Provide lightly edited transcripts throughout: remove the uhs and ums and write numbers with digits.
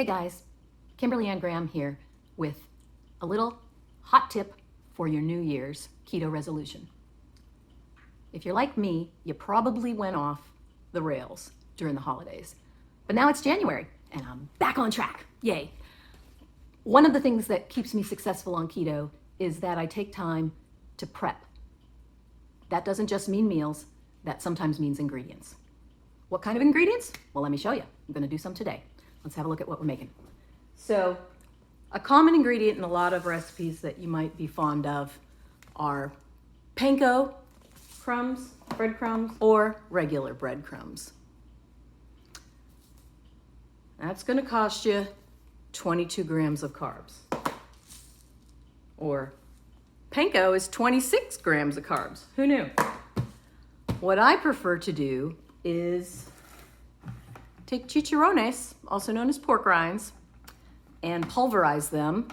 Hey guys, Kimberly Ann Graham here with a little hot tip for your New Year's keto resolution. If you're like me, you probably went off the rails during the holidays, but now it's January and I'm back on track. Yay. One of the things that keeps me successful on keto is that I take time to prep. That doesn't just mean meals, that sometimes means ingredients. What kind of ingredients? Well, let me show you. I'm going to do some today. Let's have a look at what we're making. So, a common ingredient in a lot of recipes that you might be fond of are panko crumbs, breadcrumbs, or regular breadcrumbs. That's going to cost you 22 grams of carbs. Or panko is 26 grams of carbs. Who knew? What I prefer to do is take chicharrones, also known as pork rinds, and pulverize them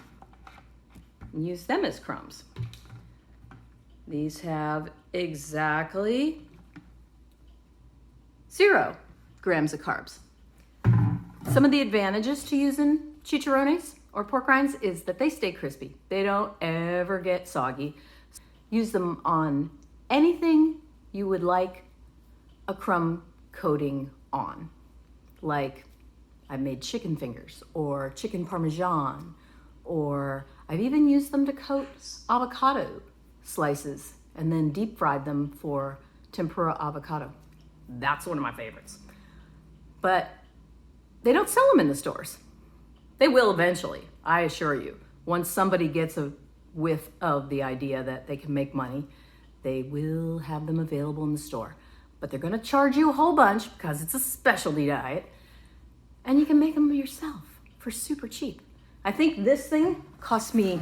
and use them as crumbs. These have exactly 0 grams of carbs. Some of the advantages to using chicharrones or pork rinds is that they stay crispy. They don't ever get soggy. Use them on anything you would like a crumb coating on. Like I've made chicken fingers or chicken parmesan, or I've even used them to coat avocado slices and then deep fried them for tempura avocado. That's one of my favorites. But they don't sell them in the stores. They will eventually, I assure you. Once somebody gets a whiff of the idea that they can make money, they will have them available in the store. But they're gonna charge you a whole bunch because it's a specialty diet, and you can make them yourself for super cheap. I think this thing cost me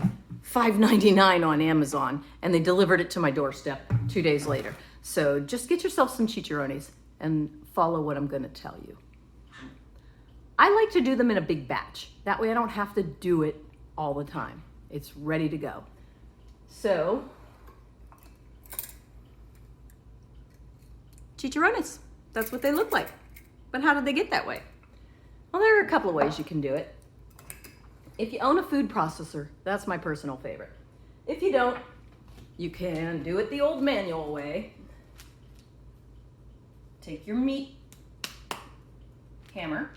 $5.99 on Amazon, and they delivered it to my doorstep 2 days later. So just get yourself some chicharrones and follow what I'm gonna tell you. I like to do them in a big batch. That way I don't have to do it all the time. It's ready to go. So, chicharrones, that's what they look like. But how did they get that way? Well, there are a couple of ways you can do it. If you own a food processor, that's my personal favorite. If you don't, you can do it the old manual way. Take your meat hammer,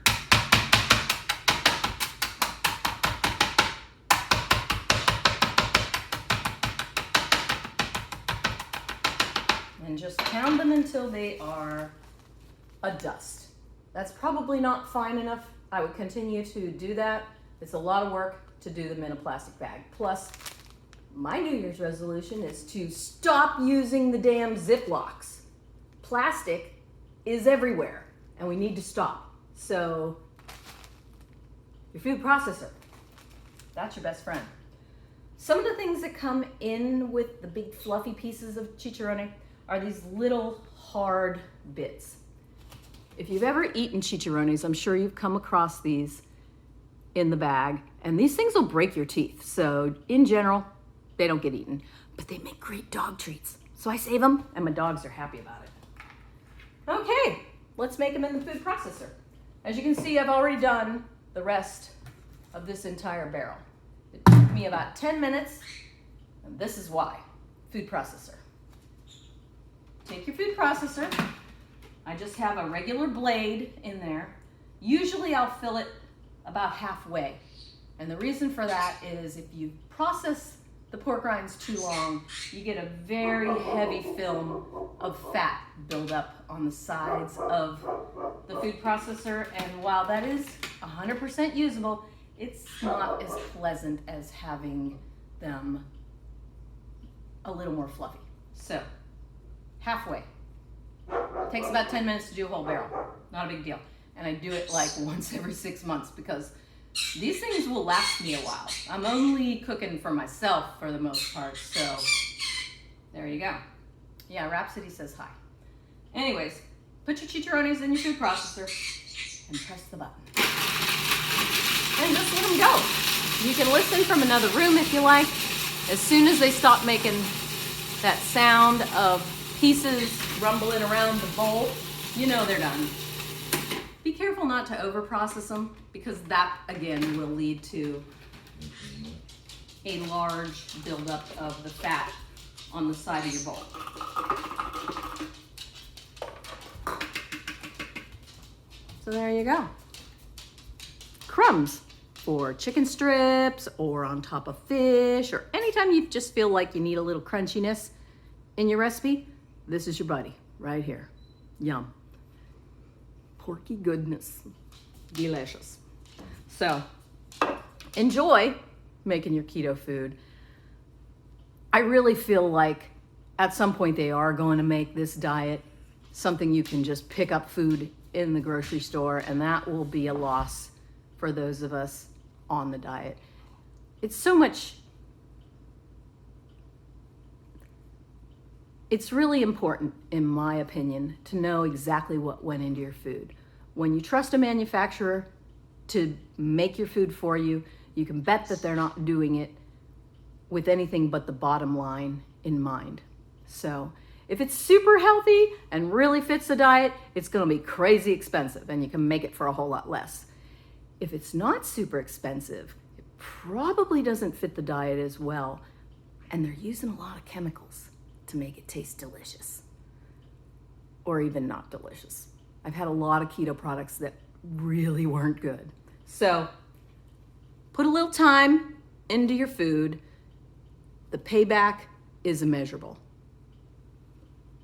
and just pound them until they are a dust. That's probably not fine enough. I would continue to do that. It's a lot of work to do them in a plastic bag. Plus, my New Year's resolution is to stop using the damn Ziplocs. Plastic is everywhere, and we need to stop. So, your food processor, that's your best friend. Some of the things that come in with the big fluffy pieces of chicharrone are these little hard bits. If you've ever eaten chicharrones, I'm sure you've come across these in the bag, and these things will break your teeth. So in general, they don't get eaten, but they make great dog treats. So I save them, and my dogs are happy about it. Okay, let's make them in the food processor. As you can see, I've already done the rest of this entire barrel. It took me about 10 minutes, and this is why. Food processor. Take your food processor. I just have a regular blade in there. Usually I'll fill it about halfway. And the reason for that is if you process the pork rinds too long, you get a very heavy film of fat buildup on the sides of the food processor. And while that is 100% usable, it's not as pleasant as having them a little more fluffy. So, halfway. Takes about 10 minutes to do a whole barrel. Not a big deal. And I do it like once every 6 months because these things will last me a while. I'm only cooking for myself for the most part, so there you go. Yeah, Rhapsody says hi. Anyways, put your chicharrones in your food processor and press the button. And just let them go. You can listen from another room if you like. As soon as they stop making that sound of pieces rumbling around the bowl, you know they're done. Be careful not to over process them, because that again will lead to a large buildup of the fat on the side of your bowl. So there you go. Crumbs for chicken strips or on top of fish, or anytime you just feel like you need a little crunchiness in your recipe, this is your buddy right here. Yum. Porky goodness. Delicious. So enjoy making your keto food. I really feel like at some point they are going to make this diet something you can just pick up food in the grocery store, and that will be a loss for those of us on the diet. It's so much, it's really important, in my opinion, to know exactly what went into your food. When you trust a manufacturer to make your food for you, you can bet that they're not doing it with anything but the bottom line in mind. So if it's super healthy and really fits the diet, it's gonna be crazy expensive, and you can make it for a whole lot less. If it's not super expensive, it probably doesn't fit the diet as well, and they're using a lot of chemicals to make it taste delicious, or even not delicious. I've had a lot of keto products that really weren't good. So put a little time into your food. The payback is immeasurable.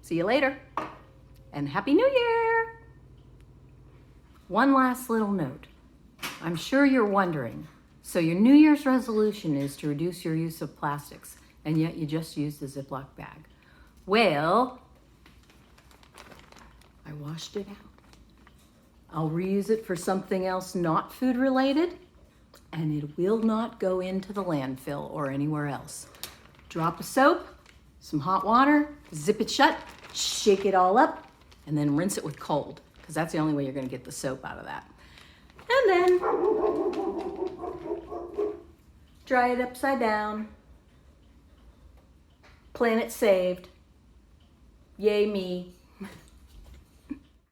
See you later, and Happy New Year! One last little note. I'm sure you're wondering, so your New Year's resolution is to reduce your use of plastics, and yet you just used a Ziploc bag. Well, I washed it out. I'll reuse it for something else not food related, and it will not go into the landfill or anywhere else. Drop of soap, some hot water, zip it shut, shake it all up, and then rinse it with cold, because that's the only way you're going to get the soap out of that. And then dry it upside down. Planet saved. Yay me.